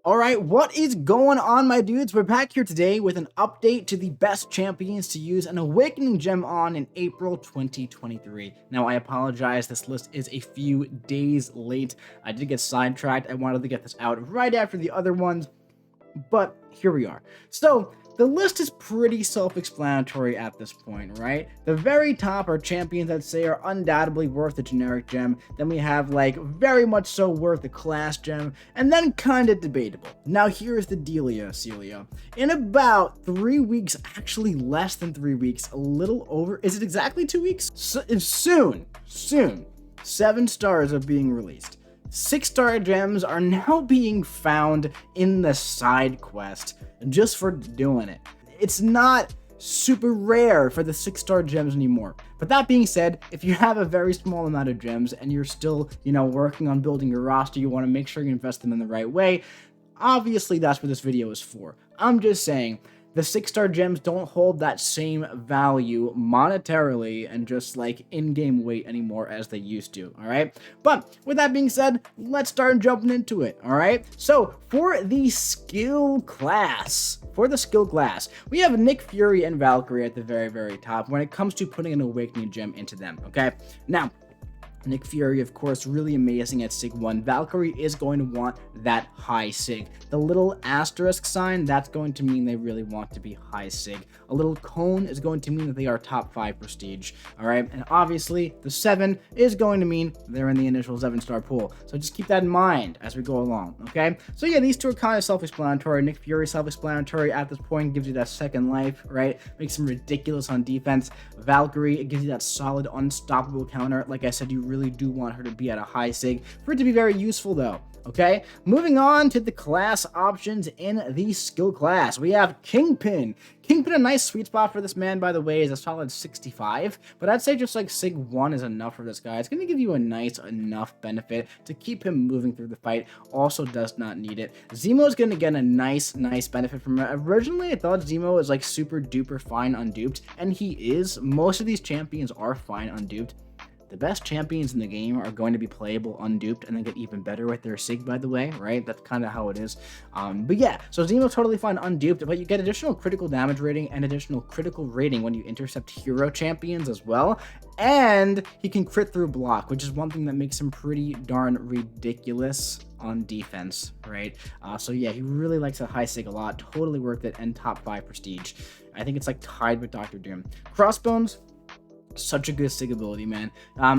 Alright, what is going on, my dudes? We're back here today with an update to the best champions to use an Awakening gem on in April 2023. Now, I apologize, this list is a few days late. I did get sidetracked. I wanted to get this out right after the other ones, but here we are. So, the list is pretty self-explanatory at this point, right? The very top are champions I'd say are undoubtedly worth a generic gem. Then we have like very much so worth a class gem, and then kind of debatable. Now here's the dealio, Celia. In about 3 weeks, actually less than 3 weeks, a little over, is it exactly 2 weeks? Soon, 7 stars are being released. 6-star gems are now being found in the side quest just for doing it. It's not super rare for the 6-star gems anymore. But that being said, if you have a very small amount of gems and you're still, working on building your roster, you want to make sure you invest them in the right way, obviously that's what this video is for. I'm just saying, the 6-star gems don't hold that same value monetarily and just like in-game weight anymore as they used to, alright? But with that being said, let's start jumping into it, alright? So for the skill class, we have Nick Fury and Valkyrie at the very, very top when it comes to putting an Awakening gem into them, okay? Now, Nick Fury, of course, really amazing at Sig 1. Valkyrie is going to want that high Sig. The little asterisk sign, that's going to mean they really want to be high Sig. A little cone is going to mean that they are top 5 prestige, alright? And obviously, the 7 is going to mean they're in the initial 7-star pool. So just keep that in mind as we go along, okay? So yeah, these two are kind of self-explanatory. Nick Fury, self-explanatory at this point, gives you that second life, right? Makes him ridiculous on defense. Valkyrie, it gives you that solid, unstoppable counter. Like I said, you really do want her to be at a high Sig for it to be very useful though. Okay, moving on to the class options in the skill class. We have Kingpin. Kingpin, a nice sweet spot for this man, by the way, is a solid 65, but I'd say just like Sig 1 is enough for this guy. It's going to give you a nice enough benefit to keep him moving through the fight. Also does not need it. Zemo is going to get a nice benefit from it. Originally, I thought Zemo was like super duper fine unduped, and he is. Most of these champions are fine unduped. The best champions in the game are going to be playable unduped and then get even better with their Sig, by the way, right? That's kind of how it is. But yeah, so Zemo totally fine unduped, but you get additional critical damage rating and additional critical rating when you intercept hero champions as well. And he can crit through block, which is one thing that makes him pretty darn ridiculous on defense, right? So yeah, he really likes a high Sig a lot. Totally worth it, and top 5 prestige. I think it's like tied with Dr. Doom. Crossbones, such a good Sig ability, man.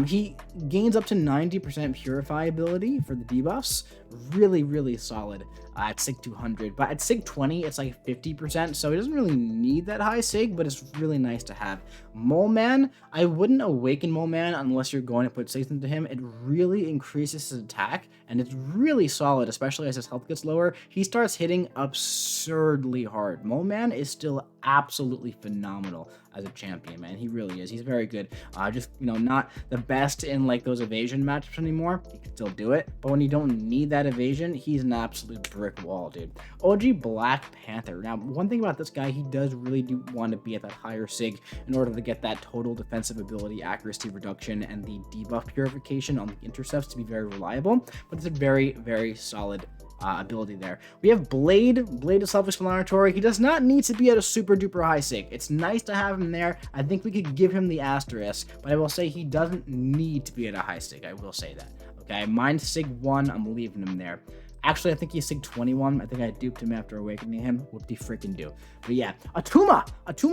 He gains up to 90% purify ability for the debuffs. Really solid at Sig 200. But at Sig 20, it's like 50%, so he doesn't really need that high Sig, but it's really nice to have. Mole Man, I wouldn't awaken Mole Man unless you're going to put Sigs into him. It really increases his attack, and it's really solid, especially as his health gets lower. He starts hitting absurdly hard. Mole Man is still absolutely phenomenal as a champion, man. He really is. He's very good. Just, not the best in like those evasion matchups anymore. He can still do it, but when you don't need that evasion, he's an absolute brick wall, dude. OG Black Panther. Now, one thing about this guy, he does really do want to be at that higher Sig in order to get that total defensive ability, accuracy reduction, and the debuff purification on the intercepts to be very reliable, but it's a very solid ability there. We have Blade. Blade is self-explanatory. He does not need to be at a super duper high Sig. It's nice to have him there. I think we could give him the asterisk, but I will say he doesn't need to be at a high Sig. I will say that. Okay, mine Sig 1, I'm leaving him there. Actually, I think he's Sig 21. I think I duped him after awakening him. Whoop-de freaking do. But yeah, Atuma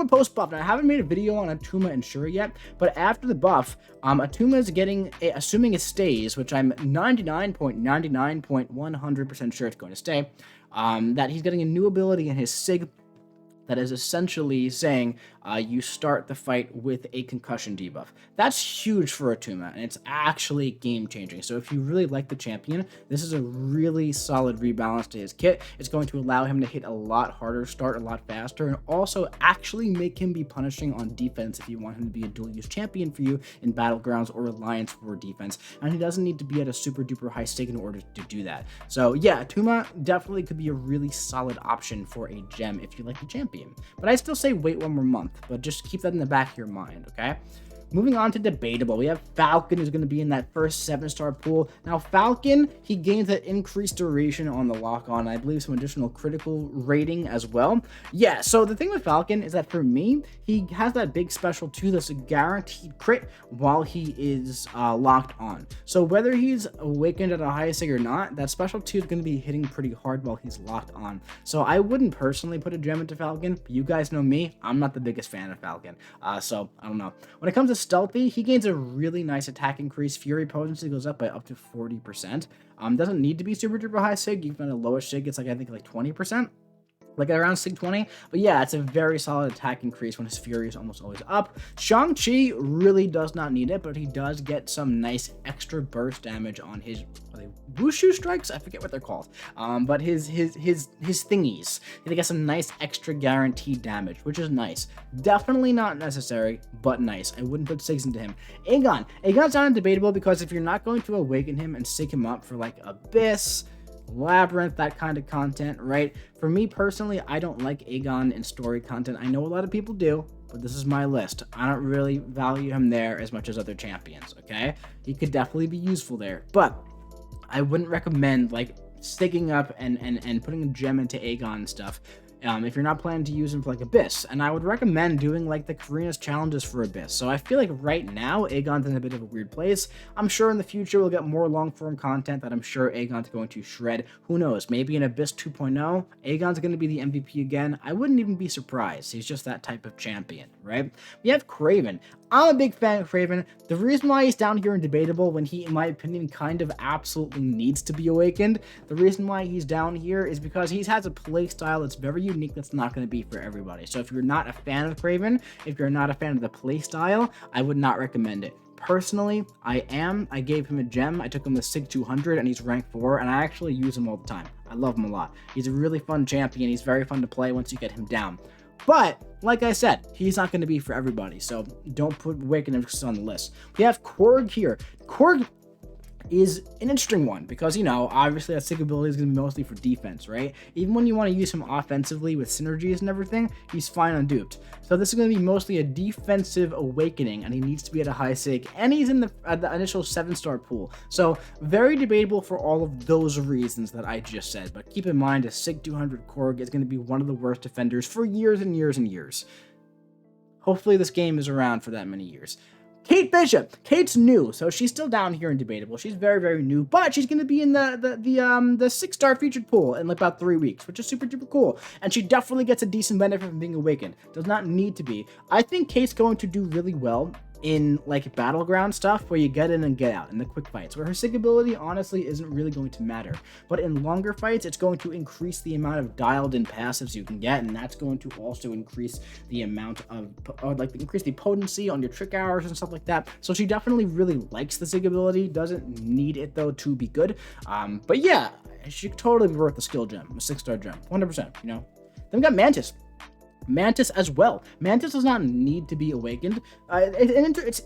post buff. Now, I haven't made a video on Atuma and Shuri yet, but after the buff, Atuma is getting, assuming it stays, which I'm 99.100% sure it's going to stay, that he's getting a new ability in his Sig that is essentially saying you start the fight with a concussion debuff. That's huge for Atuma, and it's actually game-changing. So if you really like the champion, this is a really solid rebalance to his kit. It's going to allow him to hit a lot harder, start a lot faster, and also actually make him be punishing on defense if you want him to be a dual-use champion for you in Battlegrounds or Alliance War defense. And he doesn't need to be at a super-duper high Sig in order to do that. So yeah, Atuma definitely could be a really solid option for a gem if you like the champion. But I still say wait one more month, but just keep that in the back of your mind, okay? Moving on to Debatable, we have Falcon, who's going to be in that first 7-star pool. Now, Falcon, he gains that increased duration on the lock-on, I believe some additional critical rating as well. Yeah, so the thing with Falcon is that for me, he has that big special too that's a guaranteed crit while he is locked on. So whether he's awakened at a high sig or not, that special 2 is going to be hitting pretty hard while he's locked on. So I wouldn't personally put a gem into Falcon. You guys know me, I'm not the biggest fan of Falcon. So I don't know. When it comes to Stealthy, he gains a really nice attack increase. Fury potency goes up by up to 40%. Doesn't need to be super duper high sig. You can find a lowest sig, it's like I think like 20%. Like around sig 20, but yeah, it's a very solid attack increase when his Fury is almost always up. Shang-Chi really does not need it, but he does get some nice extra burst damage on his Wushu strikes. I forget what they're called, but his thingies. He gets some nice extra guaranteed damage, which is nice. Definitely not necessary, but nice. I wouldn't put sigs into him. Aegon's not Debatable because if you're not going to awaken him and sig him up for like Abyss, Labyrinth, that kind of content, right? For me personally, I don't like Aegon in story content. I know a lot of people do, but this is my list. I don't really value him there as much as other champions, okay? He could definitely be useful there, but I wouldn't recommend like sticking up and putting a gem into Aegon and stuff if you're not planning to use him for like Abyss. And I would recommend doing like the Karina's challenges for Abyss. So I feel like right now Aegon's in a bit of a weird place. I'm sure in the future we'll get more long form content that I'm sure Aegon's going to shred. Who knows, maybe in Abyss 2.0 Aegon's going to be the MVP again. I wouldn't even be surprised. He's just that type of champion, right? We have Kraven. I'm a big fan of Kraven. The reason why he's down here in Debatable when he, in my opinion, kind of absolutely needs to be awakened, the reason why he's down here is because he has a playstyle that's very unique that's not going to be for everybody. So if you're not a fan of Kraven, if you're not a fan of the playstyle, I would not recommend it. Personally, I gave him a gem. I took him to Sig 200 and he's rank 4, and I actually use him all the time. I love him a lot. He's a really fun champion. He's very fun to play once you get him down. But, like I said, he's not going to be for everybody, so don't put Awaken emphasis on the list. We have Korg here. Korg is an interesting one because, you know, obviously that sig ability is going to be mostly for defense, right? Even when you want to use him offensively with synergies and everything, he's fine on duped. So this is going to be mostly a defensive awakening, and he needs to be at a high sig, and he's in the initial 7-star pool. So very debatable for all of those reasons that I just said. But keep in mind, a Sig 200 Korg is going to be one of the worst defenders for years and years and years. Hopefully this game is around for that many years. Kate Bishop. Kate's new, so she's still down here in Debatable. She's very, very new, but she's going to be in the 6-star featured pool in like about 3 weeks, which is super duper cool. And she definitely gets a decent benefit from being awakened. Does not need to be. I think Kate's going to do really well in like battleground stuff where you get in and get out in the quick fights, where her sig ability honestly isn't really going to matter. But in longer fights, it's going to increase the amount of dialed in passives you can get, and that's going to also increase the amount of increase the potency on your trick hours and stuff like that. So she definitely really likes the sig ability, doesn't need it though to be good. But yeah, she could totally be worth a skill gem, a 6-star gem, 100%, you know. Then we got Mantis as well. Mantis does not need to be awakened.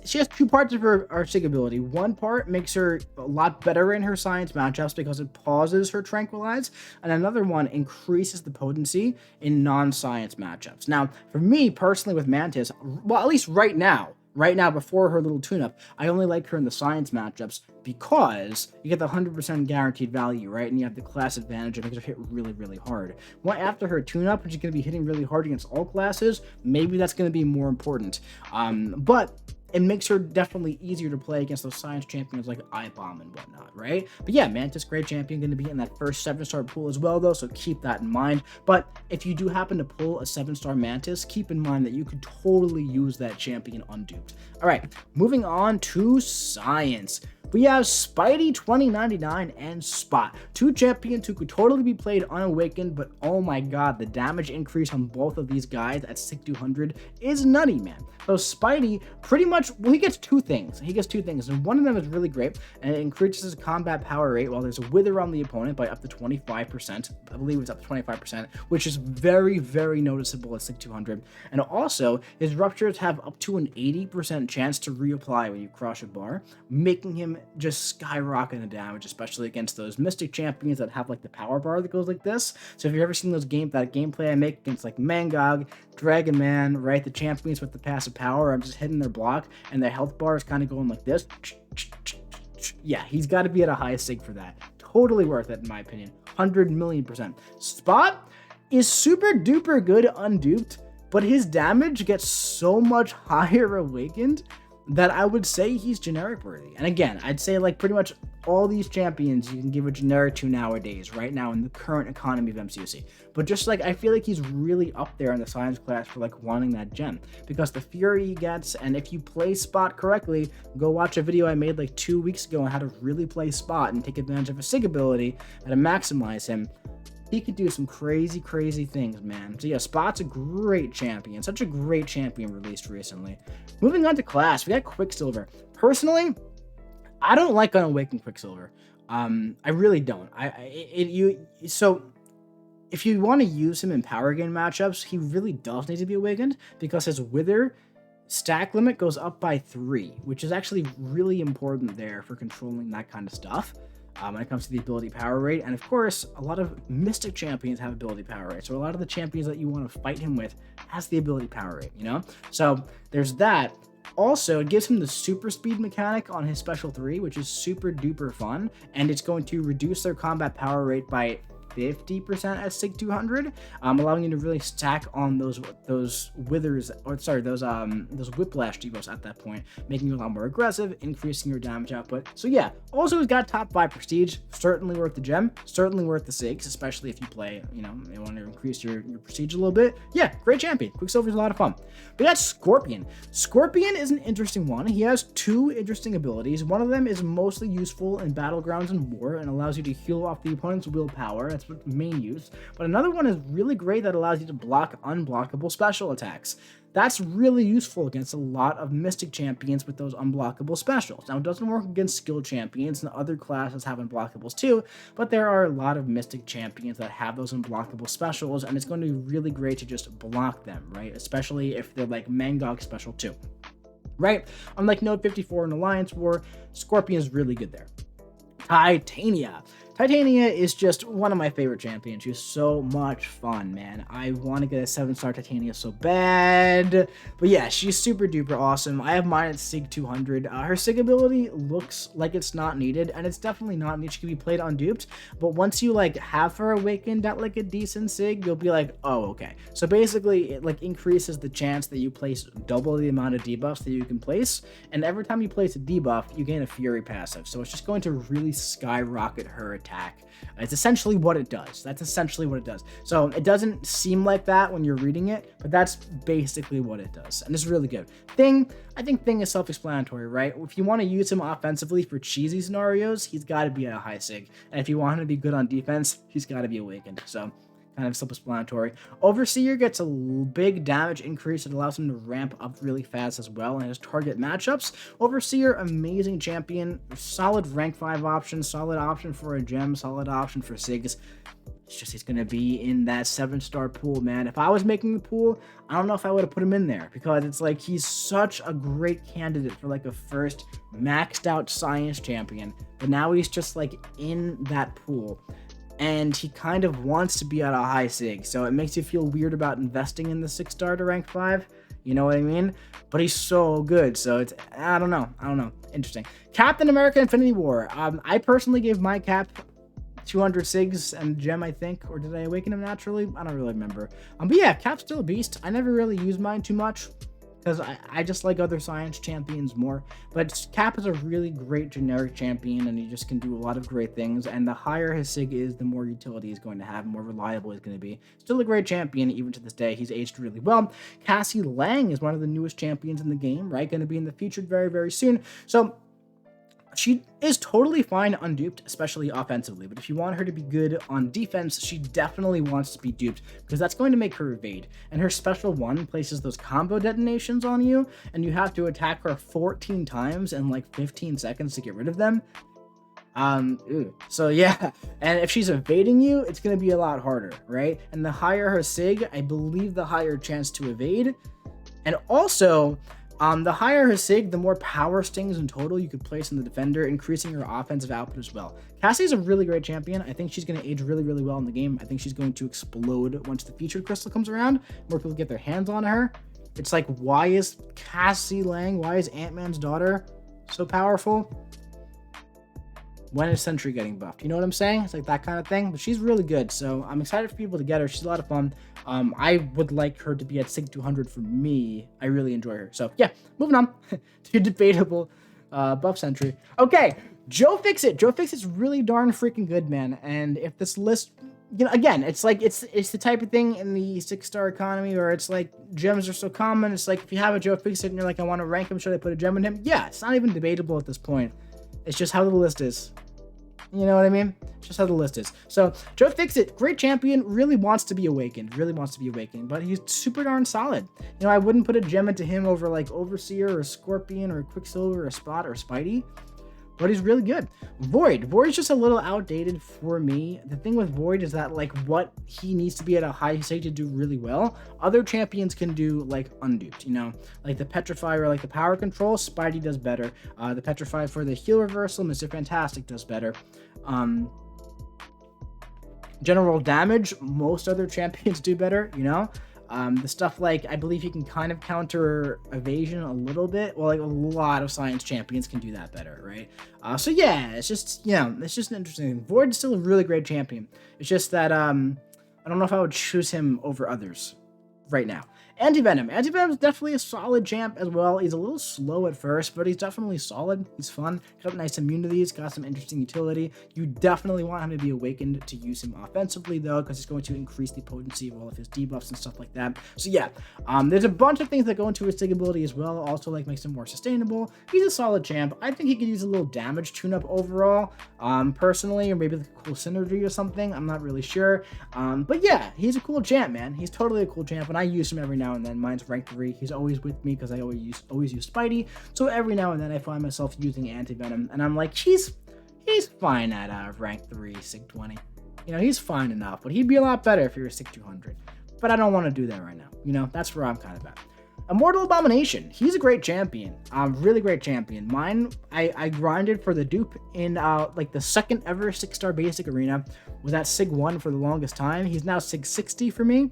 She has 2 parts of her sig ability. One part makes her a lot better in her science matchups because it pauses her tranquilize, and another one increases the potency in non-science matchups. Now, for me personally with Mantis, well, at least right now before her little tune-up, I only like her in the science matchups because you get the 100% guaranteed value, right? And you have the class advantage. It makes her hit really, really hard. Well, after her tune-up, when she's going to be hitting really hard against all classes, maybe that's going to be more important. But it makes her definitely easier to play against those science champions like iBomb and whatnot, right? But yeah, Mantis, great champion, going to be in that first 7-star pool as well, though, so keep that in mind. But if you do happen to pull a 7-star Mantis, keep in mind that you could totally use that champion unduped. All right, moving on to science. We have Spidey 2099 and Spot, 2 champions who could totally be played unawakened, but oh my god, the damage increase on both of these guys at Sig 200 is nutty, man. So Spidey pretty much, well, he gets 2 things. And one of them is really great, and it increases his combat power rate while there's a wither on the opponent by up to 25%. I believe it's up to 25%, which is very, very noticeable at Sig 200. And also, his ruptures have up to an 80% chance to reapply when you crush a bar, making him him just skyrocket the damage, especially against those Mystic champions that have like the power bar that goes like this. So if you've ever seen that gameplay I make against like Mcoc, Dragon Man, right, the champions with the passive power, I'm just hitting their block and their health bar is kind of going like this. Yeah, he's got to be at a high sig for that. Totally worth it in my opinion. 100,000,000%. Spot is super duper good unduped, but his damage gets so much higher awakened that I would say he's generic worthy. And again, I'd say like pretty much all these champions you can give a generic to nowadays, right now in the current economy of MCOC. But just like, I feel like he's really up there in the science class for like wanting that gem, because the fury he gets, and if you play Spot correctly, go watch a video I made like 2 weeks ago on how to really play Spot and take advantage of a sig ability and to maximize him. He could do some crazy, crazy things, man. So yeah, Spot's a great champion. Such a great champion released recently. Moving on to class, we got Quicksilver. Personally, I don't like Unawakened Quicksilver. I really don't. So if you want to use him in power gain matchups, he really does need to be awakened, because his Wither stack limit goes up by 3, which is actually really important there for controlling that kind of stuff. When it comes to the ability power rate. And of course, a lot of Mystic champions have ability power rate. So a lot of the champions that you want to fight him with has the ability power rate, you know? So there's that. Also, it gives him the super speed mechanic on his special 3, which is super duper fun. And it's going to reduce their combat power rate by 50% at Sig 200, allowing you to really stack on those withers, or sorry, those whiplash debuffs at that point, making you a lot more aggressive, increasing your damage output. So yeah, also he's got top 5 prestige, certainly worth the gem, certainly worth the Sigs, especially if you play, you want to increase your prestige a little bit. Yeah, great champion. Quicksilver's a lot of fun. But that's Scorpion. Scorpion is an interesting one. He has 2 interesting abilities. One of them is mostly useful in battlegrounds and war and allows you to heal off the opponent's willpower. That's main use. But another one is really great that allows you to block unblockable special attacks. That's really useful against a lot of Mystic champions with those unblockable specials. Now, it doesn't work against skilled champions, and other classes have unblockables too, but there are a lot of Mystic champions that have those unblockable specials, and it's going to be really great to just block them, right? Especially if they're like Mcoc special too, right? Unlike Node 54 in Alliance War, Scorpion is really good there. Titania. Titania is just one of my favorite champions. She's so much fun, man. I want to get a 7-star Titania so bad. But yeah, she's super duper awesome. I have mine at Sig 200. Her Sig ability looks like it's not needed, and it's definitely not needed. She can be played unduped, but once you like have her awakened at like a decent Sig, you'll be like, oh, okay. So basically, it like increases the chance that you place double the amount of debuffs that you can place, and every time you place a debuff, you gain a Fury passive. So it's just going to really skyrocket her attack. It's essentially what it does. That's essentially what it does. So it doesn't seem like that when you're reading it, but that's basically what it does. And it's really good. Thing, I think Thing is self-explanatory, right? If you want to use him offensively for cheesy scenarios, he's got to be at a high Sig. And if you want him to be good on defense, he's got to be awakened. So kind of self-explanatory. Overseer gets a big damage increase that allows him to ramp up really fast as well in his target matchups. Overseer, amazing champion, solid rank 5 option, solid option for a gem, solid option for Sigs. It's just he's going to be in that 7-star pool, man. If I was making the pool, I don't know if I would have put him in there, because it's like he's such a great candidate for like a first maxed out science champion, but now he's just like in that pool. And he kind of wants to be at a high Sig, so it makes you feel weird about investing in the 6-star to rank 5. You know what I mean? But he's so good, so it's, I don't know. Interesting. Captain America Infinity War. I personally gave my Cap 200 Sigs and gem, I think, or did I awaken him naturally? I don't really remember. But yeah, Cap's still a beast. I never really used mine too much, because I just like other science champions more. But Cap is a really great generic champion, and he just can do a lot of great things. And the higher his Sig is, the more utility he's going to have, the more reliable he's going to be. Still a great champion, even to this day. He's aged really well. Cassie Lang is one of the newest champions in the game, right? Going to be in the featured very, very soon. So she is totally fine unduped, especially offensively, but if you want her to be good on defense, she definitely wants to be duped, because that's going to make her evade. And her special 1 places those combo detonations on you, and you have to attack her 14 times in like 15 seconds to get rid of them. So yeah, and if she's evading you, it's going to be a lot harder, right? And the higher her Sig, I believe the higher chance to evade. And also, The higher her sig, the more power stings in total you could place in the defender, increasing her offensive output as well. Cassie's a really great champion. I think she's going to age really, really well in the game. I think she's going to explode once the featured crystal comes around. More people get their hands on her. It's like, why is Cassie Lang, why is Ant-Man's daughter so powerful? When is Sentry getting buffed? You know what I'm saying? It's like that kind of thing. But she's really good, so I'm excited for people to get her. She's a lot of fun. I would like her to be at Sig 200 for me. I really enjoy her. So yeah, moving on to debatable buff Sentry. Okay, Joe Fixit. Joe Fixit's really darn freaking good, man. And if this list, you know, again, it's like it's the type of thing in the 6-star economy where it's like gems are so common. It's like if you have a Joe Fixit and you're like, I want to rank him, should I put a gem in him? Yeah, it's not even debatable at this point. It's just how the list is. You know what I mean? Just how the list is. So, Joe Fixit, great champion, really wants to be awakened, but he's super darn solid. You know, I wouldn't put a gem into him over like Overseer or Scorpion or Quicksilver or Spot or Spidey, but he's really good. Void's just a little outdated for me. The thing with Void is that like what he needs to be at a high stage to do really well, other champions can do like unduped, you know, like the Petrify or like the power control, Spidey does better. The Petrify for the heal reversal, Mr. Fantastic does better. General damage, most other champions do better, you know. The stuff like, I believe he can kind of counter evasion a little bit. Well, like a lot of science champions can do that better, right? So yeah, it's just, you know, it's just an interesting thing. Void's still a really great champion. It's just that, I don't know if I would choose him over others right now. Anti-Venom. Anti-Venom's definitely a solid champ as well. He's a little slow at first, but he's definitely solid. He's fun. Got nice immunities, got some interesting utility. You definitely want him to be awakened to use him offensively, though, because it's going to increase the potency of all of his debuffs and stuff like that. So yeah, there's a bunch of things that go into his sig ability as well. Also, like, makes him more sustainable. He's a solid champ. I think he could use a little damage tune-up overall, personally, or maybe like a cool synergy or something. I'm not really sure. But yeah, he's a cool champ, man. He's totally a cool champ, and I use him every now and then. Mine's rank 3. He's always with me because I always use Spidey. So every now and then I find myself using Anti-Venom, and I'm like, he's fine at rank 3, Sig 20. You know, he's fine enough, but he'd be a lot better if he was Sig 200. But I don't want to do that right now. You know, that's where I'm kind of at. Immortal Abomination. He's a great champion. Really great champion. Mine, I grinded for the dupe in like the second ever 6-star basic arena. Was at Sig 1 for the longest time. He's now Sig 60 for me.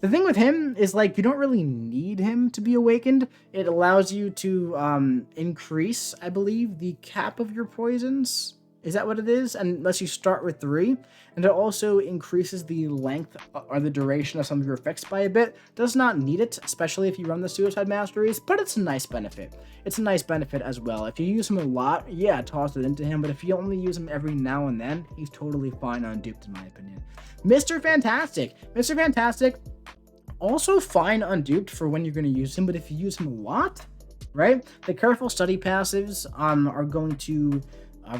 The thing with him is, like, you don't really need him to be awakened. It allows you to increase, I believe, the cap of your poisons. Is that what it is? Unless you start with 3. And it also increases the length or the duration of some of your effects by a bit. Does not need it, especially if you run the Suicide Masteries, but it's a nice benefit. It's a nice benefit as well. If you use him a lot, yeah, toss it into him, but if you only use him every now and then, he's totally fine unduped, in my opinion. Mr. Fantastic. Mr. Fantastic, also fine unduped for when you're going to use him, but if you use him a lot, right, the careful study passives are going to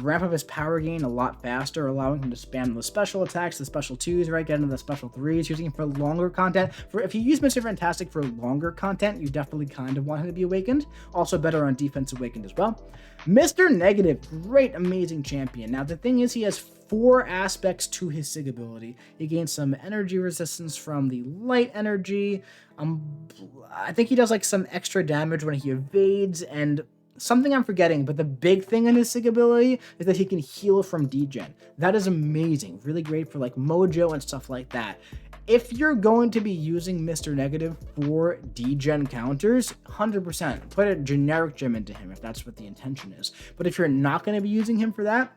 ramp up his power gain a lot faster, allowing him to spam the special attacks, the special 2s, right, get into the special 3s, using him for longer content. If you use Mr. Fantastic for longer content, you definitely kind of want him to be awakened. Also better on defense awakened as well. Mr. Negative, great, amazing champion. Now, the thing is, he has 4 aspects to his sig ability. He gains some energy resistance from the light energy. I think he does like some extra damage when he evades, and something I'm forgetting, but the big thing in his sig ability is that he can heal from degen. That is amazing. Really great for like Mojo and stuff like that. If you're going to be using Mr. Negative for degen counters, 100% put a generic gem into him if that's what the intention is. But if you're not going to be using him for that,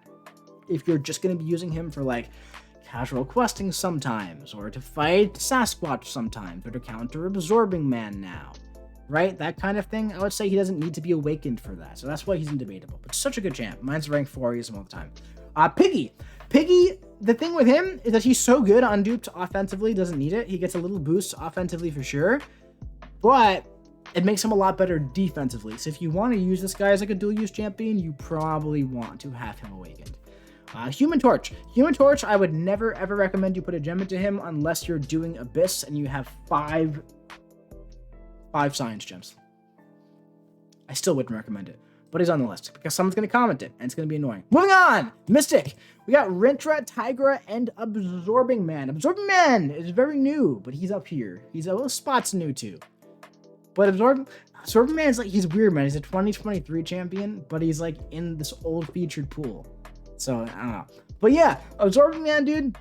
if you're just going to be using him for like casual questing sometimes, or to fight Sasquatch sometimes, or to counter Absorbing Man now, right? That kind of thing. I would say he doesn't need to be awakened for that. So that's why he's undebatable. But such a good champ. Mine's rank 4. I use him all the time. Piggy. Piggy, the thing with him is that he's so good unduped offensively, doesn't need it. He gets a little boost offensively for sure, but it makes him a lot better defensively. So if you want to use this guy as like a dual use champion, you probably want to have him awakened. Human Torch. Human Torch, I would never ever recommend you put a gem into him unless you're doing Abyss and you have 5 science gems. I still wouldn't recommend it, but he's on the list because someone's going to comment it and it's going to be annoying. Moving on! Mystic. We got Rintra, Tigra, and Absorbing Man. Absorbing Man is very new, but he's up here. He's a little Spot's new too. But Absorbing Man is like, he's weird, man. He's a 2023 champion, but he's like in this old featured pool. So I don't know. But yeah, Absorbing Man, dude,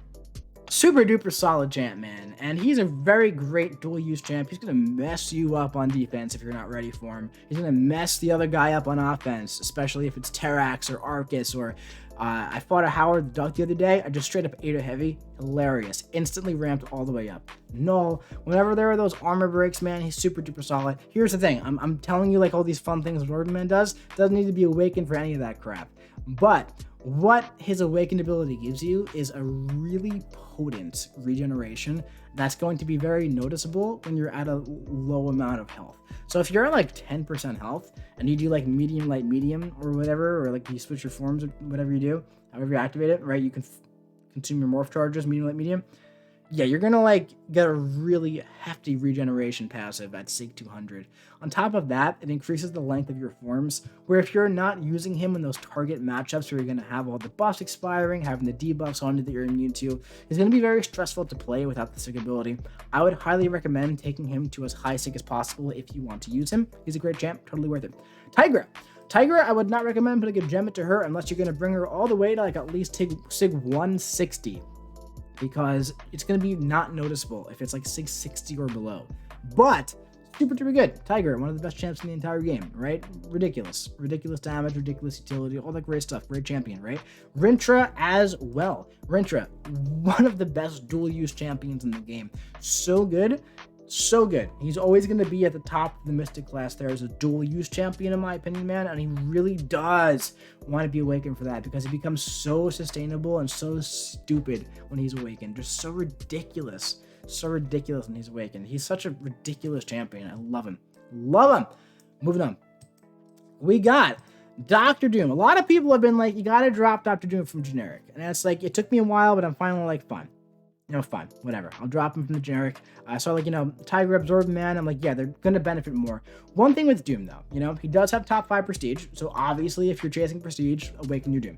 super duper solid champ, man. And he's a very great dual use champ. He's gonna mess you up on defense if you're not ready for him. He's gonna mess the other guy up on offense, especially if it's Terrax or Arcus or I fought a Howard the Duck the other day. I just straight up ate a heavy. Hilarious. Instantly ramped all the way up. Null. Whenever there are those armor breaks, man, he's super duper solid. Here's the thing. I'm telling you like all these fun things Absorbing Man does. Doesn't need to be awakened for any of that crap. But what his awakened ability gives you is a really potent regeneration that's going to be very noticeable when you're at a low amount of health. So if you're at like 10% health and you do like medium, light, medium or whatever, or like you switch your forms or whatever you do, however you activate it, right? You can consume your morph charges, medium, light, medium. Yeah, you're gonna like get a really hefty regeneration passive at Sig 200. On top of that, it increases the length of your forms, where if you're not using him in those target matchups where you're gonna have all the buffs expiring, having the debuffs on you that you're immune to, it's gonna be very stressful to play without the Sig ability. I would highly recommend taking him to as high Sig as possible if you want to use him. He's a great champ, totally worth it. Tigra, I would not recommend putting a gem into her unless you're gonna bring her all the way to like at least Sig 160. Because it's going to be not noticeable if it's like 660 or below. But super good. Tiger, one of the best champs in the entire game, right? Ridiculous damage, ridiculous utility, all that great stuff. Great champion, right? Rintra as well. Rintra, one of the best dual use champions in the game. So good. He's always going to be at the top of the Mystic class there as a dual use champion, in my opinion, man. And he really does want to be awakened for that because he becomes so sustainable and so stupid when he's awakened. Just so ridiculous when he's awakened. He's such a ridiculous champion. I love him. Moving on. We got Dr. Doom. A lot of people have been like, you got to drop Dr. Doom from generic. And it's like, it took me a while, but I'm finally like, fine. Fine, whatever. I'll drop him from the generic. So like, Tiger, Absorbing Man, I'm like, yeah, they're going to benefit more. One thing with Doom, though, he does have top 5 prestige. So obviously, if you're chasing prestige, awaken your Doom.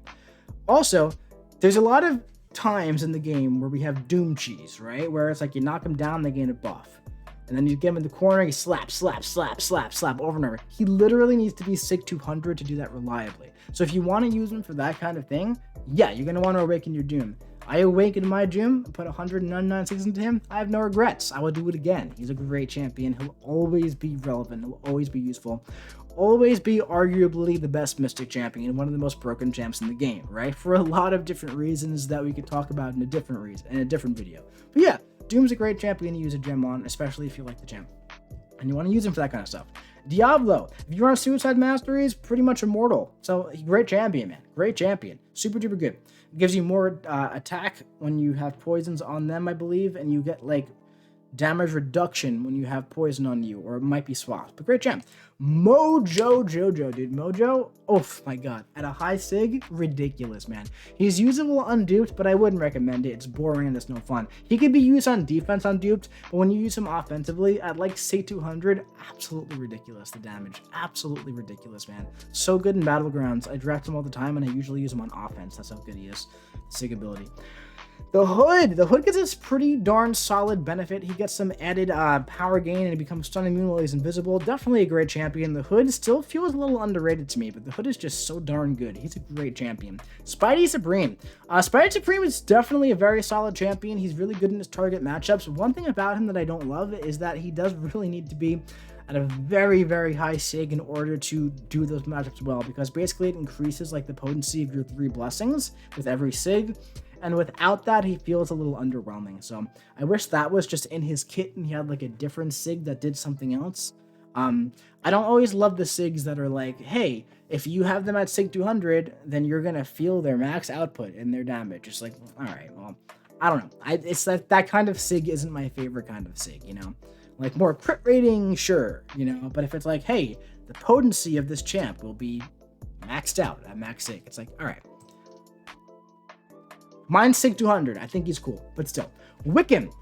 Also, there's a lot of times in the game where we have Doom cheese, right? Where it's like you knock him down, they gain a buff. And then you get him in the corner, he slap over and over. He literally needs to be Sig 200 to do that reliably. So if you want to use him for that kind of thing, yeah, you're going to want to awaken your Doom. I awakened my Doom, put 199 Sigs into him. I have no regrets. I will do it again. He's a great champion. He'll always be relevant. He'll always be useful. Always be arguably the best Mystic champion, one of the most broken champs in the game, right? For a lot of different reasons that we could talk about in a different video. But yeah, Doom's a great champion to use a gem on, especially if you like the champ and you want to use him for that kind of stuff. Diablo, if you're on Suicide Mastery, is pretty much immortal. So great champion, man. Great champion. Super duper good. It gives you more attack when you have poisons on them, I believe, and you get like damage reduction when you have poison on you, or it might be swapped. But great champ. Mojo Jojo, dude. Mojo, oh my god. At a high Sig, ridiculous, man. He's usable unduped, but I wouldn't recommend it. It's boring and it's no fun. He could be used on defense unduped, but when you use him offensively at like Sig 200, absolutely ridiculous, the damage. Absolutely ridiculous, man. So good in Battlegrounds. I draft him all the time, and I usually use him on offense. That's how good he is. Sig ability. The Hood gets this pretty darn solid benefit. He gets some added power gain and he becomes stun immune while he's invisible. Definitely a great champion. The Hood still feels a little underrated to me, but the Hood is just so darn good. He's a great champion. Spidey Supreme. Spidey Supreme is definitely a very solid champion. He's really good in his target matchups. One thing about him that I don't love is that he does really need to be at a very, very high Sig in order to do those matchups well, because basically it increases like the potency of your 3 blessings with every Sig. And without that, he feels a little underwhelming. So I wish that was just in his kit and he had like a different Sig that did something else. I don't always love the Sigs that are like, hey, if you have them at Sig 200, then you're going to feel their max output and their damage. It's like, all right, well, I don't know. It's that kind of Sig isn't my favorite kind of Sig, Like more crit rating, sure, But if it's like, hey, the potency of this champ will be maxed out at max Sig. It's like, all right. Mine's Sig 200. I think he's cool, but still. Wiccan.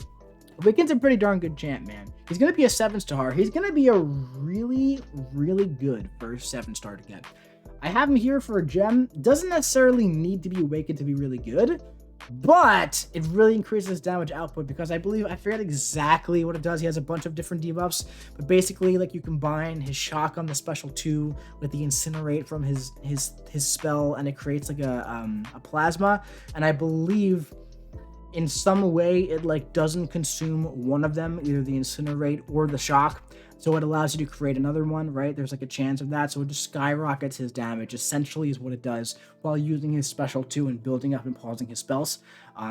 Wiccan's a pretty darn good champ, man. He's going to be a 7-star. He's going to be a really, really good first 7-star to get. I have him here for a gem. Doesn't necessarily need to be Awakened to be really good, but it really increases damage output because I forget exactly what it does. He has a bunch of different debuffs, but basically, like, you combine his shock on the special 2 with the incinerate from his spell, and it creates like a plasma. And I believe in some way it like doesn't consume one of them, either the incinerate or the shock, so it allows you to create another one, right? There's like a chance of that, so it just skyrockets his damage, essentially, is what it does, while using his special 2 and building up and pausing his spells.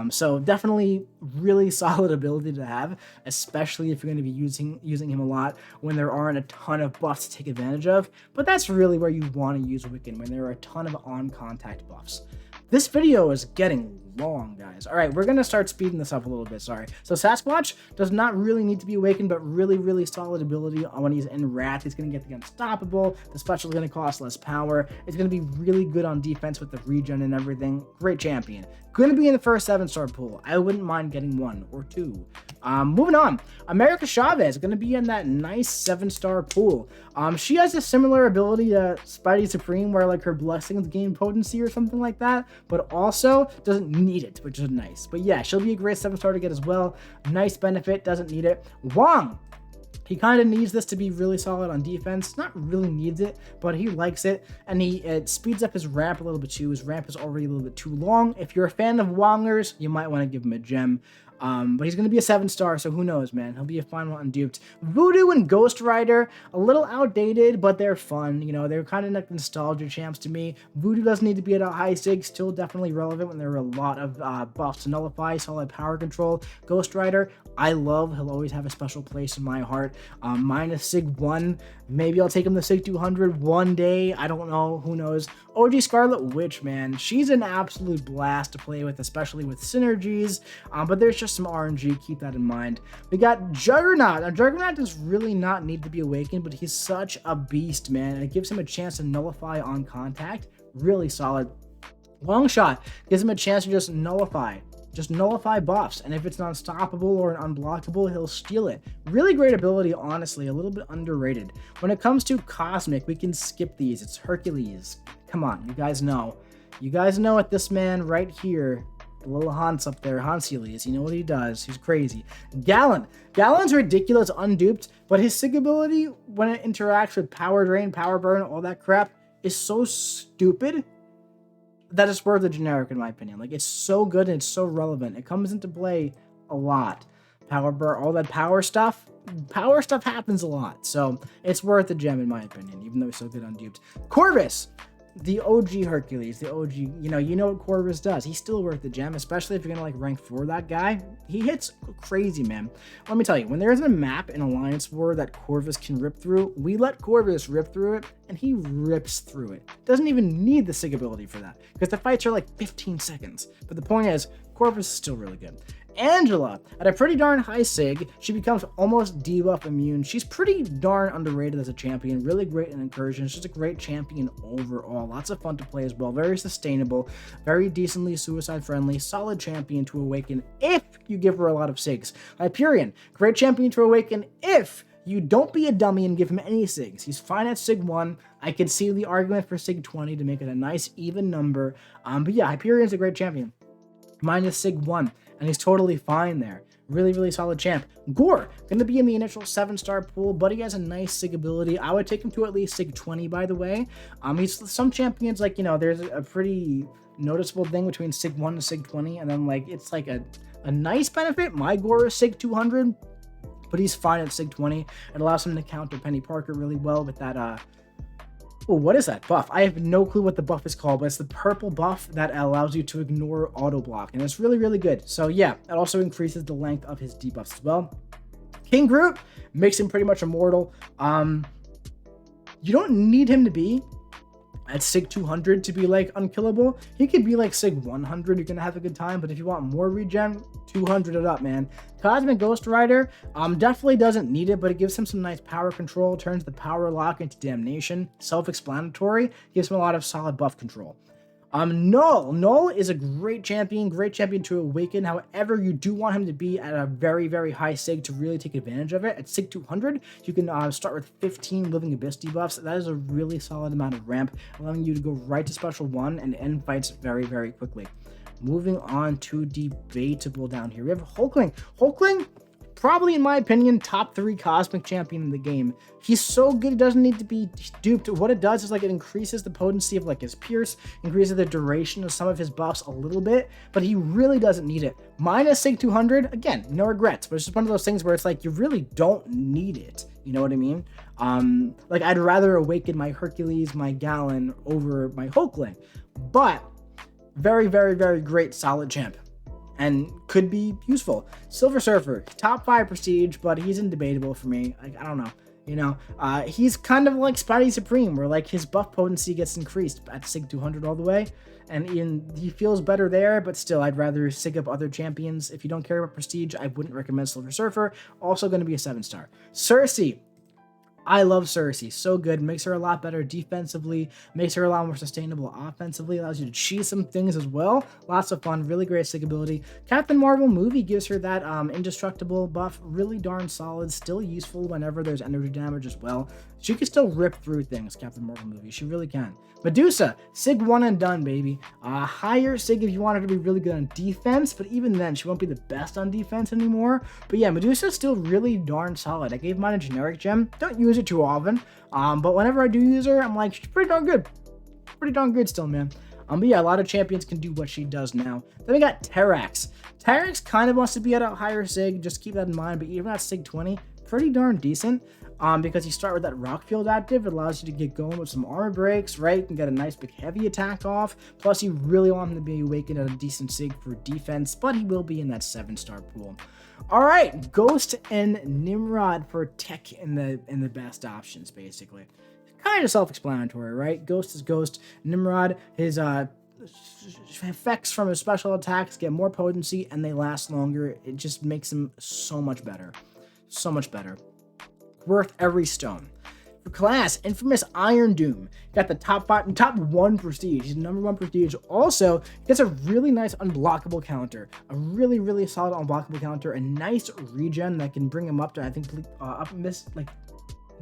So definitely really solid ability to have, especially if you're going to be using him a lot when there aren't a ton of buffs to take advantage of. But that's really where you want to use Wiccan, when there are a ton of on contact buffs. This video is getting long, guys. All right, we're going to start speeding this up a little bit, sorry. So Sasquatch does not really need to be awakened, but really, really solid ability when he's in Wrath. He's going to get the Unstoppable. The special is going to cost less power. It's going to be really good on defense with the regen and everything. Great champion. Going to be in the first 7-star pool. I wouldn't mind getting 1 or 2. Moving on, America Chavez going to be in that nice 7-star pool. She has a similar ability to Spidey Supreme, where like her blessings gain potency or something like that, but also doesn't need it, which is nice. But yeah, she'll be a great 7-star to get as well. Nice benefit, doesn't need it. Wong, he kind of needs this to be really solid on defense. Not really needs it, but he likes it. And it speeds up his ramp a little bit too. His ramp is already a little bit too long. If you're a fan of Wongers, you might want to give him a gem. But he's going to be a 7-star, so who knows, man. He'll be a fun one unduped. Voodoo and Ghost Rider, a little outdated, but they're fun. You know, they're kind of like nostalgia champs to me. Voodoo doesn't need to be at a high sig, still definitely relevant when there are a lot of buffs to nullify, solid power control. Ghost Rider, I love. He'll always have a special place in my heart. Minus Sig 1. Maybe I'll take him to Sig 200 one day. I don't know. Who knows? OG Scarlet Witch, man. She's an absolute blast to play with, especially with synergies. But there's just some RNG. Keep that in mind. We got Juggernaut. Now, Juggernaut does really not need to be awakened, but he's such a beast, man. And it gives him a chance to nullify on contact. Really solid. Long Shot gives him a chance to just nullify buffs, and if it's an unstoppable or an unblockable, he'll steal it. Really great ability, honestly, a little bit underrated. When it comes to Cosmic, we can skip these. It's Hercules. Come on, you guys know. You guys know what this man right here, the little Hans up there, Hansiles, you know what he does. He's crazy. Gallon. Gallon's ridiculous, unduped, but his sig ability, when it interacts with Power Drain, Power Burn, all that crap, is so stupid that it's worth a generic, in my opinion. Like, it's so good and it's so relevant. It comes into play a lot. Power burn, all that power stuff happens a lot. So it's worth a gem, in my opinion, even though it's so good unduped. Corvus, the OG Hercules, the OG, you know what Corvus does. He's still worth the gem, especially if you're gonna like rank 4 that guy. He hits crazy, man. Let me tell you, when there's a map in Alliance War that Corvus can rip through, we let Corvus rip through it, and he rips through it. Doesn't even need the sig ability for that, because the fights are like 15 seconds. But the point is, Corvus is still really good. Angela, at a pretty darn high sig, she becomes almost debuff immune. She's pretty darn underrated as a champion, really great in incursions, just a great champion overall. Lots of fun to play as well, very sustainable, very decently suicide friendly, solid champion to awaken if you give her a lot of sigs. Hyperion, great champion to awaken if you don't be a dummy and give him any sigs. He's fine at sig 1. I could see the argument for sig 20 to make it a nice even number. But yeah, Hyperion's a great champion. Minus sig 1, and he's totally fine there. Really, really solid champ. Gore, gonna be in the initial 7-star pool, but he has a nice sig ability. I would take him to at least sig 20, by the way. He's some champions, like, you know, there's a pretty noticeable thing between sig 1 and sig 20, and then like it's like a nice benefit. My Gore is sig 200, but he's fine at sig 20. It allows him to counter Penny Parker really well with that oh, what is that buff? I have no clue what the buff is called, but it's the purple buff that allows you to ignore auto block, and it's really, really good. So yeah, it also increases the length of his debuffs as well. King Groot makes him pretty much immortal. You don't need him to be at sig 200 to be like unkillable. He could be like sig 100, you're gonna have a good time, but if you want more regen, 200 it up, man. Cosmic Ghost Rider definitely doesn't need it, but it gives him some nice power control, turns the power lock into damnation. Self-explanatory, gives him a lot of solid buff control. Null is a great champion to awaken. However, you do want him to be at a very, very high sig to really take advantage of it. At sig 200, you can start with 15 Living Abyss debuffs. That is a really solid amount of ramp, allowing you to go right to special 1 and end fights very, very quickly. Moving on to Debatable down here. We have Hulkling. Hulkling, probably in my opinion, top 3 cosmic champion in the game. He's so good, he doesn't need to be duped. What it does is like it increases the potency of like his pierce, increases the duration of some of his buffs a little bit, but he really doesn't need it. Minus Sig 200, again, no regrets, but it's just one of those things where it's like you really don't need it. You know what I mean? Like I'd rather awaken my Hercules, my Gallon over my Hulkling, but very, very, very great, solid champ. And could be useful. Silver Surfer, top 5 prestige, but he's Debatable for me. Like, I don't know. You know, he's kind of like Spidey Supreme, where like his buff potency gets increased at Sig 200 all the way. And he feels better there, but still, I'd rather sig up other champions. If you don't care about prestige, I wouldn't recommend Silver Surfer. Also going to be a 7-star. Cersei. I love Cersei. So good. Makes her a lot better defensively. Makes her a lot more sustainable offensively. Allows you to cheese some things as well. Lots of fun. Really great sig ability. Captain Marvel movie gives her that indestructible buff. Really darn solid. Still useful whenever there's energy damage as well. She can still rip through things, Captain Marvel movie. She really can. Medusa, Sig 1 and done, baby. Higher Sig if you want her to be really good on defense, but even then, she won't be the best on defense anymore. But yeah, Medusa's still really darn solid. I gave mine a generic gem. Don't use it too often, but whenever I do use her, I'm like, she's pretty darn good. Pretty darn good still, man. But yeah, a lot of champions can do what she does now. Then we got Terrax. Terrax kind of wants to be at a higher Sig, just keep that in mind, but even at Sig 20, pretty darn decent. Because you start with that rock field active, it allows you to get going with some armor breaks, right? You can get a nice big heavy attack off. Plus, you really want him to be awakened at a decent sig for defense, but he will be in that 7-star pool. All right, Ghost and Nimrod for tech in the best options, basically. Kind of self-explanatory, right? Ghost is Ghost. Nimrod, his effects from his special attacks get more potency and they last longer. It just makes him so much better. So much better. Worth every stone. For class, Infamous Iron Doom. Got the top 1 prestige. He's number 1 prestige. Also, gets a really nice unblockable counter. A really, really solid unblockable counter. A nice regen that can bring him up to, I think, like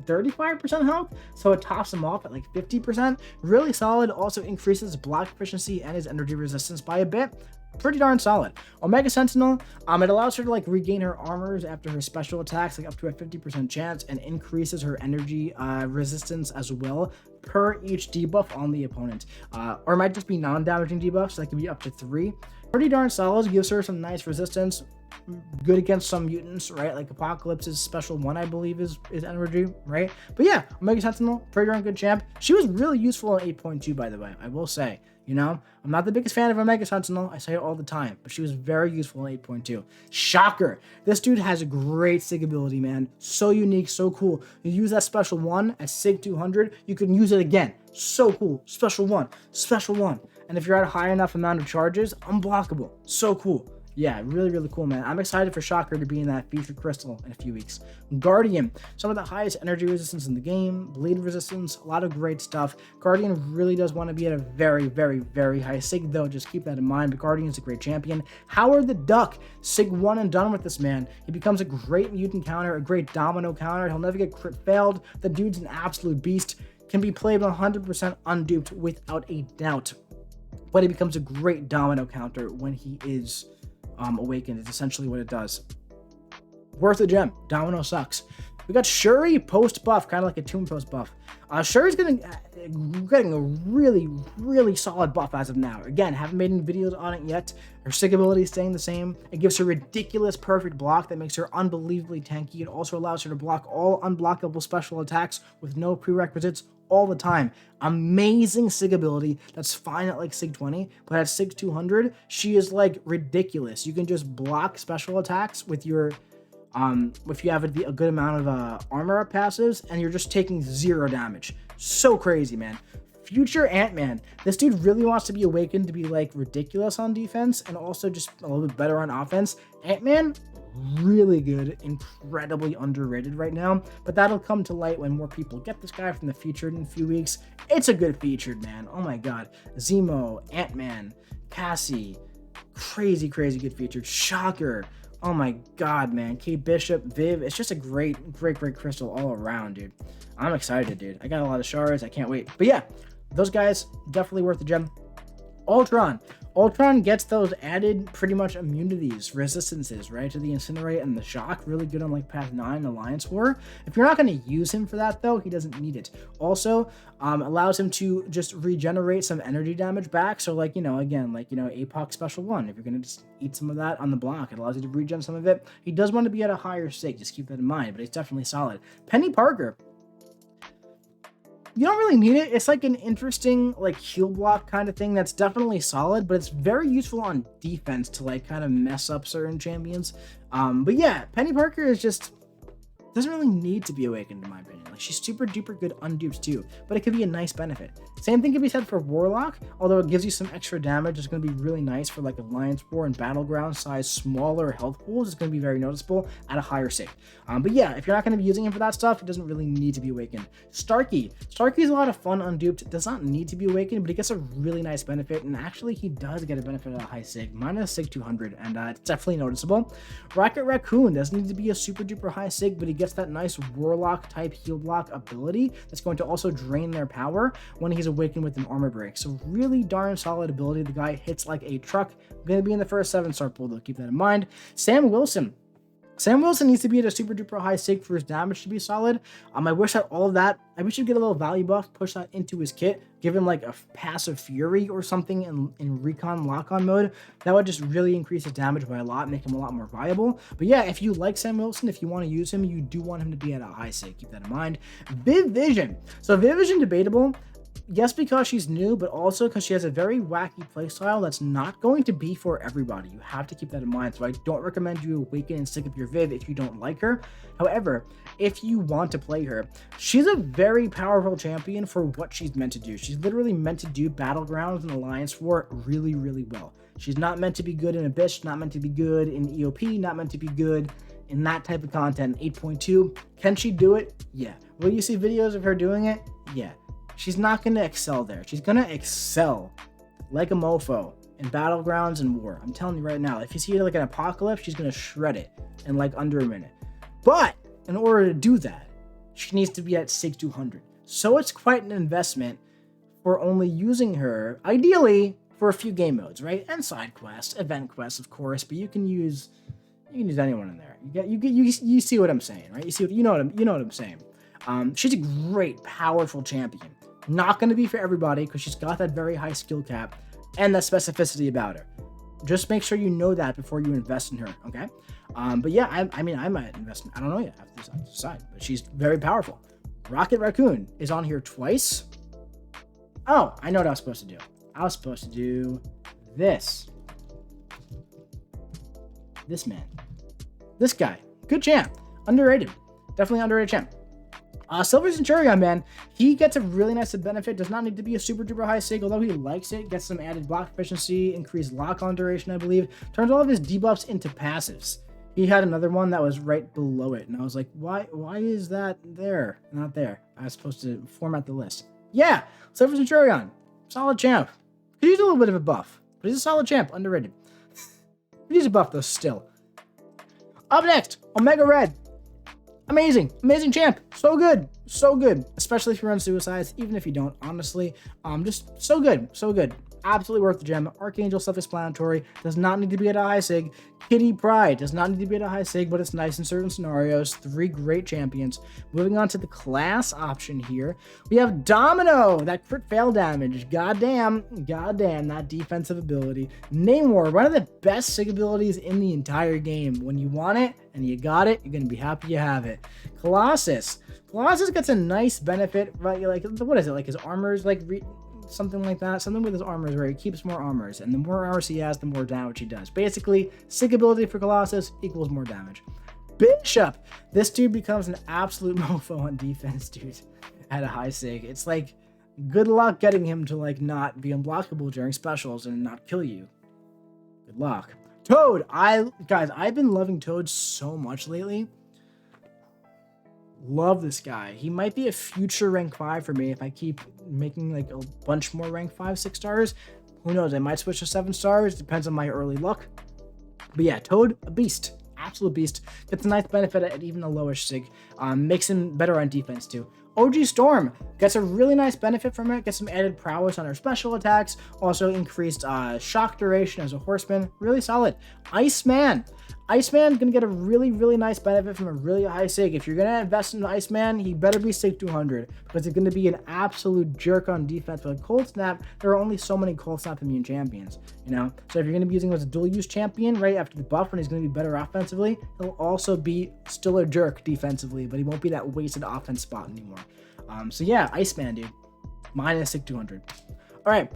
35% health, so it tops him off at like 50%. Really solid. Also increases block efficiency and his energy resistance by a bit. Pretty darn solid. Omega Sentinel, it allows her to like regain her armors after her special attacks, like up to a 50% chance, and increases her energy resistance as well per each debuff on the opponent. Or it might just be non-damaging debuffs, so that can be up to 3. Pretty darn solid. Gives her some nice resistance. Good against some mutants, right? Like Apocalypse's special 1, I believe, is energy, right? But yeah, Omega Sentinel, pretty darn good champ. She was really useful in 8.2, by the way, I will say. You know, I'm not the biggest fan of Omega Sentinel. I say it all the time, but she was very useful in 8.2. Shocker. This dude has a great sig ability, man. So unique, so cool. You use that special 1 at Sig 200, you can use it again. So cool. Special 1, special 1. And if you're at a high enough amount of charges, unblockable. So cool. Yeah, really, really cool, man. I'm excited for Shocker to be in that featured crystal in a few weeks. Guardian, some of the highest energy resistance in the game, bleed resistance, a lot of great stuff. Guardian really does want to be at a very, very, very high sig, though. Just keep that in mind, but Guardian's a great champion. Howard the Duck, Sig 1 and done with this man. He becomes a great mutant counter, a great domino counter. He'll never get crit failed. The dude's an absolute beast. Can be played 100% unduped without a doubt. But he becomes a great domino counter when he is awakened. Is essentially what it does. Worth a gem. Domino sucks. We got Shuri post buff, kind of like a Tomb post buff. Shuri's getting a really, really solid buff as of now. Again, haven't made any videos on it yet. Her sig ability is staying the same. It gives her ridiculous perfect block that makes her unbelievably tanky. It also allows her to block all unblockable special attacks with no prerequisites all the time. Amazing sig ability that's fine at like Sig 20, but at Sig 200, she is like ridiculous. You can just block special attacks with your if you have a good amount of armor up passives, and you're just taking 0 damage. So crazy, man. Future Ant-Man. This dude really wants to be awakened to be like ridiculous on defense and also just a little bit better on offense. Ant-Man, really good, incredibly underrated right now, but that'll come to light when more people get this guy from the featured in a few weeks. It's a good featured, man. Oh my god. Zemo, Ant-Man, Cassie, crazy good featured. Shocker. Oh my god, man. Kate Bishop, Viv. It's just a great crystal all around, dude. I'm excited, dude. I got a lot of shards. I can't wait. But yeah, those guys, definitely worth the gem. Ultron gets those added pretty much immunities, resistances, right, to the Incinerate and the Shock. Really good on like Path 9 Alliance War. If you're not going to use him for that though, he doesn't need it. Also, allows him to just regenerate some energy damage back. So like, again, like, APOC Special 1, if you're going to just eat some of that on the block, it allows you to regen some of it. He does want to be at a higher sig, just keep that in mind, but he's definitely solid. Penny Parker. You don't really need it. It's like an interesting like heal block kind of thing that's definitely solid, but it's very useful on defense to like kind of mess up certain champions. But yeah, Penny Parker is just doesn't really need to be awakened in my opinion. Like she's super duper good unduped too, but it could be a nice benefit. Same thing can be said for Warlock, although it gives you some extra damage. It's going to be really nice for like Alliance War and Battleground size smaller health pools. It's going to be very noticeable at a higher sig. But yeah, if you're not going to be using him for that stuff, it doesn't really need to be awakened. Starkey is a lot of fun unduped. Does not need to be awakened, but he gets a really nice benefit, and actually he does get a benefit at a high sig, minus sig 200, and it's definitely noticeable. Rocket Raccoon doesn't need to be a super duper high sig, but he gets that nice Warlock type heal block ability that's going to also drain their power when he's awakened with an armor break. So really darn solid ability. The guy hits like a truck. Going to be in the first 7-star pool though, keep that in mind. Sam Wilson needs to be at a super duper high sig for his damage to be solid. I wish that all of that, I wish he'd get a little value buff, push that into his kit, give him like a passive fury or something in recon lock-on mode. That would just really increase his damage by a lot, make him a lot more viable. But yeah, if you like Sam Wilson, if you want to use him, you do want him to be at a high sig, keep that in mind. Viv Vision. So Viv Vision Debatable. Yes, because she's new, but also because she has a very wacky playstyle that's not going to be for everybody. You have to keep that in mind. So I don't recommend you awaken and stick up your Viv if you don't like her. However, if you want to play her, she's a very powerful champion for what she's meant to do. She's literally meant to do Battlegrounds and Alliance War really, really well. She's not meant to be good in Abyss, not meant to be good in EOP, not meant to be good in that type of content. 8.2, can she do it? Yeah. Will you see videos of her doing it? Yeah. She's not going to excel there. She's going to excel like a mofo in Battlegrounds and War. I'm telling you right now, if you see like an Apocalypse, she's going to shred it in like under a minute. But in order to do that, she needs to be at sig 200. So it's quite an investment for only using her, ideally, for a few game modes, right? And side quests, event quests, of course, but you can use anyone in there. You see what I'm saying, right? You know what I'm saying. She's a great, powerful champion. Not going to be for everybody because she's got that very high skill cap and that specificity about her. Just make sure you know that before you invest in her, okay? But yeah, I might invest in, I don't know yet, I have to decide, but she's very powerful. Rocket Raccoon is on here twice. Oh, I know what I was supposed to do. I was supposed to do this. This man. This guy. Good champ. Underrated. Definitely underrated champ. Silver Centurion, man, he gets a really nice benefit. Does not need to be a super duper high sig, although he likes it. Gets some added block efficiency, increased lock-on duration, I believe. Turns all of his debuffs into passives. He had another one that was right below it, and I was like, why is that there? Not there. I was supposed to format the list. Yeah, Silver Centurion, solid champ. He needs a little bit of a buff, but he's a solid champ, underrated. He needs a buff though still. Up next, Omega Red. Amazing champ. So good, especially if you run suicides, even if you don't, honestly. Just so good. Absolutely worth the gem. Archangel, self-explanatory, does not need to be at a high sig. Kitty Pryde does not need to be at a high sig, but it's nice in certain scenarios. 3 great champions. Moving on to the class option here, we have Domino, that crit fail damage. Goddamn, that defensive ability. Namor, one of the best sig abilities in the entire game. When you want it and you got it, you're gonna be happy you have it. Colossus gets a nice benefit, right? Like, what is it? Like his armor's like something like that. Something with his armors where he keeps more armors, and the more armors he has, the more damage he does. Basically, sig ability for Colossus equals more damage. Bishop, this dude becomes an absolute mofo on defense, dude, at a high sig. It's like, good luck getting him to like not be unblockable during specials and not kill you. Good luck. Toad, I've been loving Toad so much lately. Love this guy. He might be a future rank 5 for me if I keep making like a bunch more rank 5, 6 stars. Who knows? I might switch to 7 stars. Depends on my early luck. But yeah, Toad, a beast. absolute beast. Gets a nice benefit at even a lower sig. Makes him better on defense too. OG Storm gets a really nice benefit from it, gets some added prowess on her special attacks, also increased shock duration as a horseman, really solid. Iceman gonna get a really, really nice benefit from a really high sig. If you're gonna invest in Iceman, he better be sig 200 because he's gonna be an absolute jerk on defense. With Cold Snap, there are only so many Cold Snap immune champions, you know? So if you're gonna be using him as a dual use champion, right after the buff when he's gonna be better offensively, he'll also be still a jerk defensively, but he won't be that wasted offense spot anymore. So yeah, Iceman, dude, minus sig 200. All right.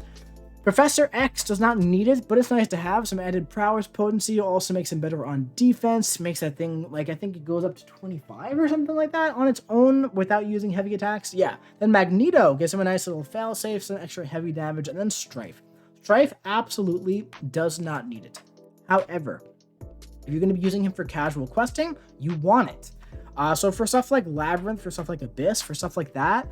Professor X does not need it, but it's nice to have. Some added prowess potency also makes him better on defense. Makes that thing, like, I think it goes up to 25 or something like that on its own without using heavy attacks. Yeah. Then Magneto gives him a nice little failsafe, some extra heavy damage, and then Strife. Strife absolutely does not need it. However, if you're going to be using him for casual questing, you want it. So for stuff like Labyrinth, for stuff like Abyss, for stuff like that,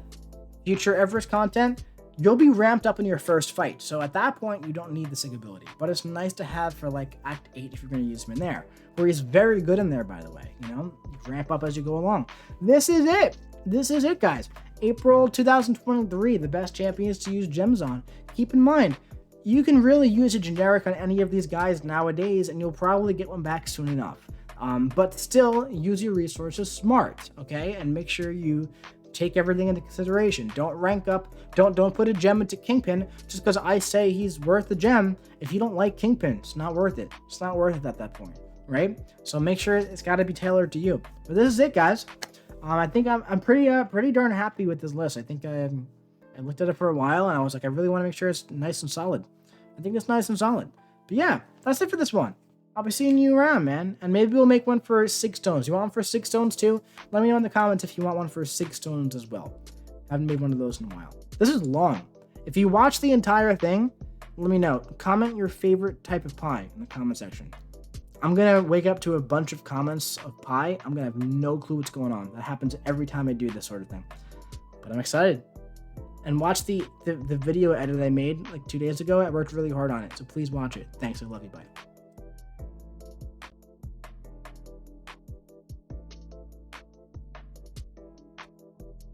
future Everest content, you'll be ramped up in your first fight. So at that point, you don't need the sig ability. But it's nice to have for like Act 8 if you're going to use him in there. Where he's very good in there, by the way. You know, you ramp up as you go along. This is it. This is it, guys. April 2023, the best champions to use gems on. Keep in mind, you can really use a generic on any of these guys nowadays, and you'll probably get one back soon enough. But still, use your resources smart, okay? And make sure you take everything into consideration. Don't rank up. Don't put a gem into Kingpin just because I say he's worth the gem. If you don't like Kingpin, it's not worth it. It's not worth it at that point, right? So make sure it's got to be tailored to you. But this is it, guys. I think I'm pretty darn happy with this list. I think I looked at it for a while and I was like, I really want to make sure it's nice and solid. I think it's nice and solid. But yeah, that's it for this one. I'll be seeing you around, man. And maybe we'll make one for 6 stones. You want one for 6 stones too? Let me know in the comments if you want one for 6 stones as well. Haven't made one of those in a while. This is long. If you watch the entire thing, let me know. Comment your favorite type of pie in the comment section. I'm going to wake up to a bunch of comments of pie. I'm going to have no clue what's going on. That happens every time I do this sort of thing. But I'm excited. And watch the video edit I made like 2 days ago. I worked really hard on it. So please watch it. Thanks. I love you. Bye.